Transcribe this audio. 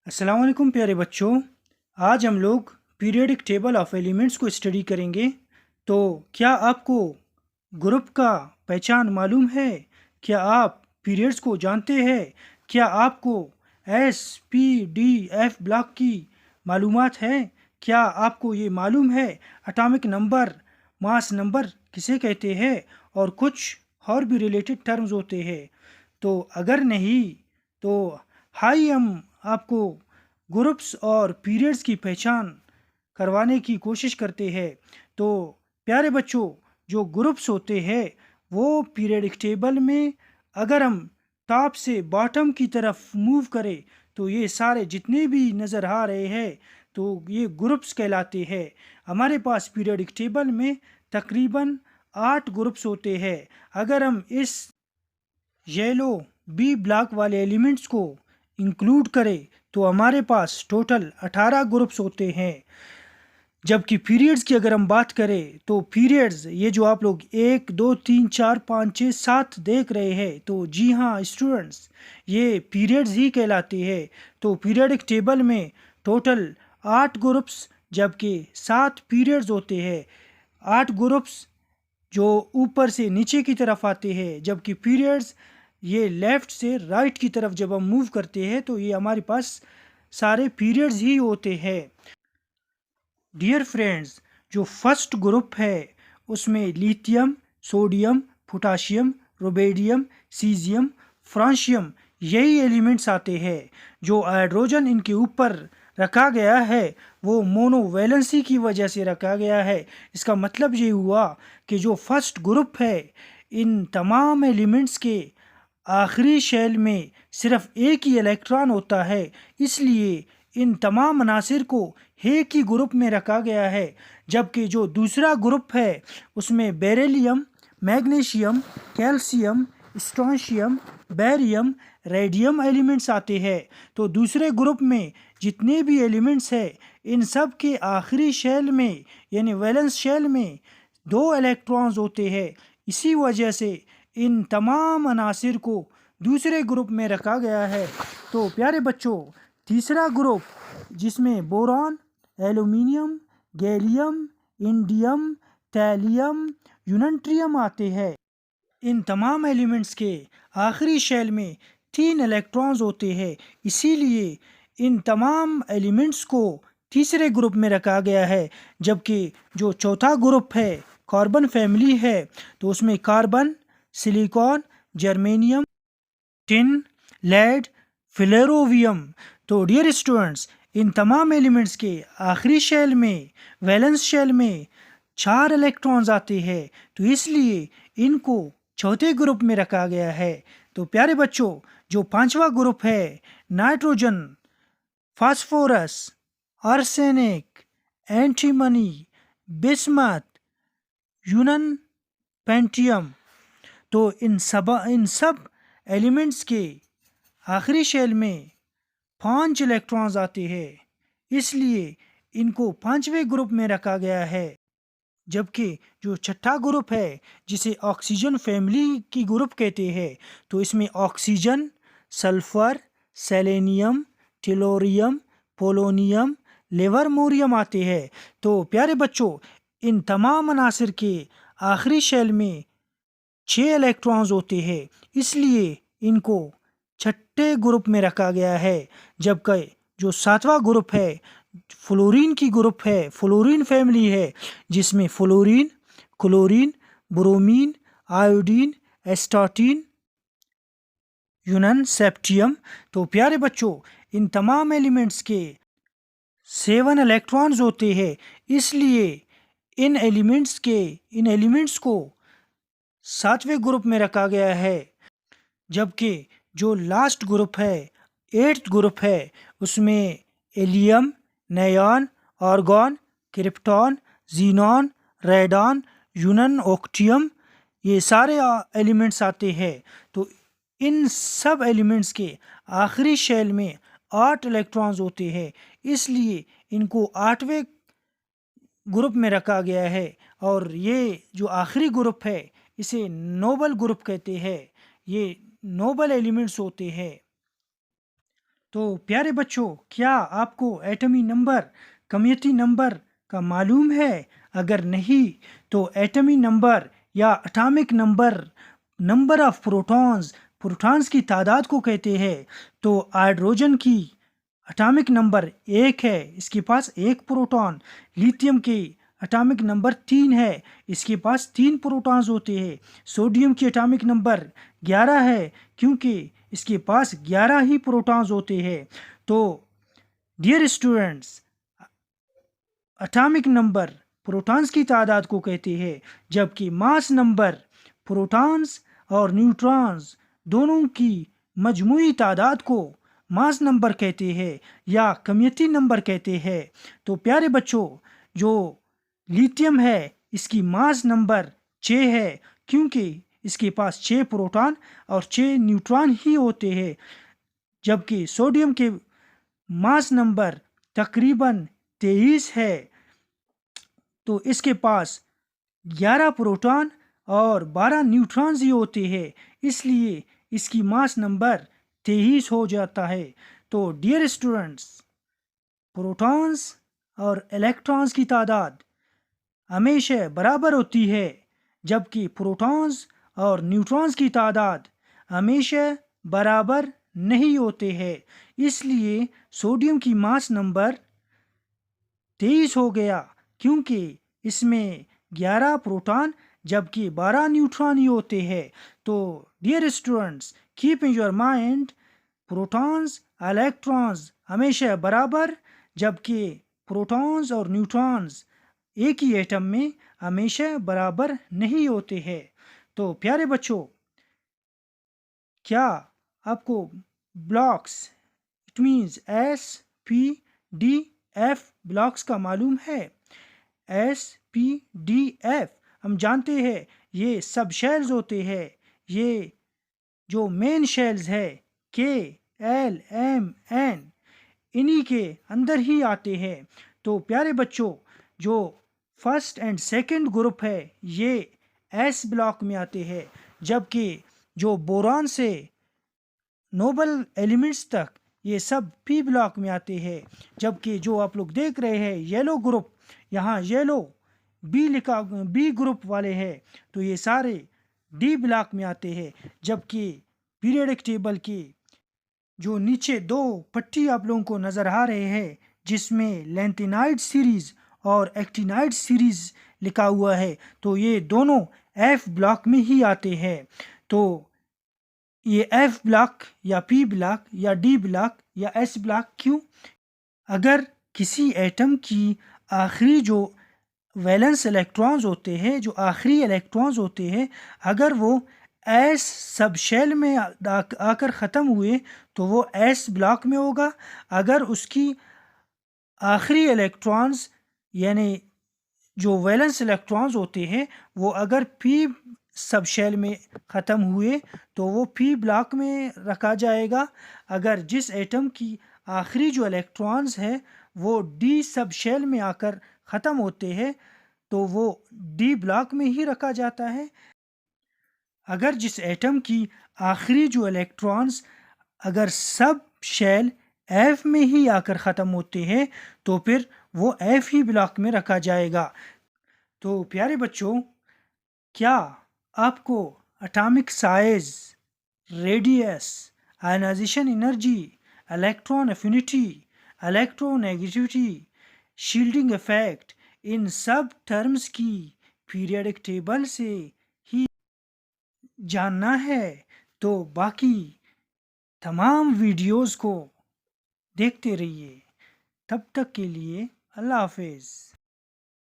अस्सलाम वालेकुम प्यारे बच्चों। आज हम लोग पीरियोडिक टेबल ऑफ एलिमेंट्स को स्टडी करेंगे। तो क्या आपको ग्रुप का पहचान मालूम है? क्या आप पीरियड्स को जानते हैं? क्या आपको S P D F block की मालूमात है? क्या आपको ये मालूम है एटॉमिक नंबर, मास नंबर किसे कहते हैं और कुछ और भी रिलेटेड टर्म्स होते हैं? तो अगर नहीं तो हाई हम आपको ग्रुप्स और पीरियड्स की पहचान करवाने की कोशिश करते हैं। तो प्यारे बच्चों, जो ग्रुप्स होते हैं वो पीरियडिक टेबल में अगर हम टॉप से बॉटम की तरफ मूव करें तो ये सारे जितने भी नज़र आ रहे हैं तो ये ग्रुप्स कहलाते हैं। हमारे पास पीरियडिक टेबल में तकरीबन 8 ग्रुप्स होते हैं। अगर हम इस येलो बी ब्लॉक वाले एलिमेंट्स को इंक्लूड करें तो हमारे पास टोटल 18 ग्रुप्स होते हैं। जबकि पीरियड्स की अगर हम बात करें तो पीरियड्स ये जो आप लोग 1 2 3 4 5 6 7 देख रहे हैं, तो जी हाँ स्टूडेंट्स, ये पीरियड्स ही कहलाते हैं। तो पीरियडिक टेबल में टोटल 8 ग्रुप्स जबकि 7 पीरियड्स होते हैं। 8 ग्रुप्स जो ऊपर से नीचे की तरफ आते हैं, जबकि पीरियड्स ये लेफ़्ट से राइट की तरफ जब हम मूव करते हैं तो ये हमारे पास सारे पीरियड्स ही होते हैं। डियर फ्रेंड्स, जो फर्स्ट ग्रुप है उसमें lithium, sodium, potassium, rubidium, caesium, francium यही एलिमेंट्स आते हैं। जो हाइड्रोजन इनके ऊपर रखा गया है वो मोनोवैलेंसी की वजह से रखा गया है। इसका मतलब ये हुआ कि जो फर्स्ट ग्रुप है इन तमाम एलिमेंट्स के आखिरी शेल में सिर्फ एक ही इलेक्ट्रॉन होता है, इसलिए इन तमाम अनासिर को एक ही ग्रुप में रखा गया है। जबकि जो दूसरा ग्रुप है उसमें beryllium, magnesium, calcium, strontium, barium, radium elements आते हैं। तो दूसरे ग्रुप में जितने भी एलिमेंट्स हैं इन सब के आखिरी शेल में यानी वैलेंस शेल में 2 इलेक्ट्रॉन्स होते हैं। इसी वजह से इन तमाम अनासिर को दूसरे ग्रुप में रखा गया है। तो प्यारे बच्चों, तीसरा ग्रुप जिसमें boron, aluminium, gallium, indium, thallium, uranium आते हैं। इन तमाम एलिमेंट्स के आखिरी शेल में 3 इलेक्ट्रॉन्स होते हैं, इसीलिए इन तमाम एलिमेंट्स को तीसरे ग्रुप में रखा गया है। जबकि जो चौथा ग्रुप है कार्बन फैमिली है तो उसमें carbon, silicon, germanium, tin, lead, flerovium. तो डियर स्टूडेंट्स, इन तमाम एलिमेंट्स के आखिरी शेल में वैलेंस शेल में 4 इलेक्ट्रॉन्स आते हैं, तो इसलिए इनको चौथे ग्रुप में रखा गया है। तो प्यारे बच्चों, जो पांचवा ग्रुप है nitrogen, phosphorus, arsenic, antimony, bismuth, यूरन, पेंटियम, तो इन सब एलिमेंट्स के आखिरी शेल में 5 इलेक्ट्रॉन्स आते हैं, इसलिए इनको पांचवें ग्रुप में रखा गया है। जबकि जो छठा ग्रुप है जिसे ऑक्सीजन फैमिली की ग्रुप कहते हैं, तो इसमें oxygen, sulphur, selenium, tellurium, polonium, livermorium आते हैं। तो प्यारे बच्चों, इन तमाम अनासिर के आखिरी शेल में 6 इलेक्ट्रॉन्स होते हैं, इसलिए इनको छठे ग्रुप में रखा गया है। जबकि जो सातवां ग्रुप है फ्लोरीन की ग्रुप है, फ्लोरीन फैमिली है, जिसमें fluorine, chlorine, bromine, iodine, astatine, यूरन, सेप्टियम। तो प्यारे बच्चों, इन तमाम एलिमेंट्स के 7 इलेक्ट्रॉन्स होते हैं, इसलिए इन एलिमेंट्स को सातवें ग्रुप में रखा गया है। जबकि जो लास्ट ग्रुप है, 8th ग्रुप है, उसमें helium, neon, argon, krypton, xenon, radon, यूरन, ऑक्टियम ये सारे एलिमेंट्स आते हैं। तो इन सब एलिमेंट्स के आखिरी शेल में 8 इलेक्ट्रॉन्स होते हैं, इसलिए इनको 8वें ग्रुप में रखा गया है। और ये जो आखिरी ग्रुप है इसे नोबल ग्रुप कहते हैं। ये नोबल एलिमेंट्स होते हैं। तो प्यारे बच्चों, क्या आपको एटमी नंबर, कम्युनिटी नंबर का मालूम है? अगर नहीं तो एटमी नंबर या atomic number, number of protons, protons की तादाद को कहते हैं। तो हाइड्रोजन की एटॉमिक नंबर 1 है, इसके पास 1 प्रोटॉन। लिथियम के एटॉमिक नंबर 3 है, इसके पास 3 प्रोटॉन्स होते हैं। सोडियम की एटॉमिक नंबर 11 है, क्योंकि इसके पास 11 ही प्रोटॉन्स होते हैं। तो dear students, atomic number protons की तादाद को कहते हैं, जबकि मास नंबर प्रोटॉन्स और न्यूट्रॉन्स दोनों की मजमूई तादाद को मास नंबर कहते हैं या कम्युनिटी नंबर कहते हैं। तो प्यारे बच्चों, जो लिथियम है इसकी मास नंबर 6 है, क्योंकि इसके पास 6 प्रोटॉन और 6 न्यूट्रॉन ही होते हैं। जबकि सोडियम के मास नंबर तकरीबन 23 है, तो इसके पास 11 प्रोटॉन और 12 न्यूट्रॉन्स ही होते हैं, इसलिए इसकी मास नंबर 23 हो जाता है। तो डियर स्टूडेंट्स, प्रोटॉन्स और इलेक्ट्रॉन्स की तादाद हमेशा बराबर होती है, जबकि प्रोटॉन्स और न्यूट्रॉन्स की तादाद हमेशा बराबर नहीं होते हैं। इसलिए सोडियम की मास नंबर 23 हो गया, क्योंकि इसमें 11 प्रोटॉन जबकि 12 न्यूट्रॉन ही होते हैं। तो dear students, keep in your mind, protons electrons हमेशा बराबर, जबकि प्रोटॉन्स और न्यूट्रॉन्स एक ही एटम में हमेशा बराबर नहीं होते हैं। तो प्यारे बच्चों, क्या आपको blocks, it means S P D F blocks का मालूम है? एस पी डी एफ हम जानते हैं ये सब शेल्स होते हैं। ये जो मेन शेल्स है के एल एम एन, इन्हीं के अंदर ही आते हैं। तो प्यारे बच्चों, जो फर्स्ट एंड सेकंड ग्रुप है ये एस ब्लॉक में आते हैं, जबकि जो बोरॉन से नोबल एलिमेंट्स तक ये सब पी ब्लॉक में आते हैं। जबकि जो आप लोग देख रहे हैं येलो ग्रुप, यहाँ येलो बी लिखा, बी ग्रुप वाले हैं, तो ये सारे डी ब्लॉक में आते हैं। जबकि पीरियडिक टेबल की जो नीचे 2 पट्टी आप लोगों को नज़र आ रहे हैं, जिसमें लैंथेनाइड सीरीज और एक्टिनाइड सीरीज लिखा हुआ है, तो ये दोनों एफ ब्लॉक में ही आते हैं। तो ये एफ ब्लॉक या पी ब्लॉक या डी ब्लॉक या एस ब्लॉक क्यों? अगर किसी एटम की आखिरी जो वैलेंस इलेक्ट्रॉन्स होते हैं, जो आखिरी इलेक्ट्रॉन्स होते हैं, अगर वो एस सब शेल में आकर ख़त्म हुए तो वो एस ब्लॉक में होगा। अगर उसकी आखिरी इलेक्ट्रॉन्स यानी जो वैलेंस इलेक्ट्रॉन्स होते हैं वो अगर पी सब शेल में ख़त्म हुए तो वो पी ब्लॉक में रखा जाएगा। अगर जिस एटम की आखिरी जो इलेक्ट्रॉन्स है वो डी सब शेल में आकर ख़त्म होते हैं तो वो डी ब्लॉक में ही रखा जाता है। अगर जिस एटम की आखिरी जो इलेक्ट्रॉन्स अगर सब शेल एफ में ही आकर ख़त्म होते हैं तो फिर वो एफ ही ब्लॉक में रखा जाएगा। तो प्यारे बच्चों, क्या आपको atomic size, radius, ionization energy, electron affinity, electronegativity, shielding effect, इन सब टर्म्स की पीरियडिक टेबल से ही जानना है? तो बाकी तमाम वीडियोस को देखते रहिए। तब तक के लिए अल्लाह हाफिज़।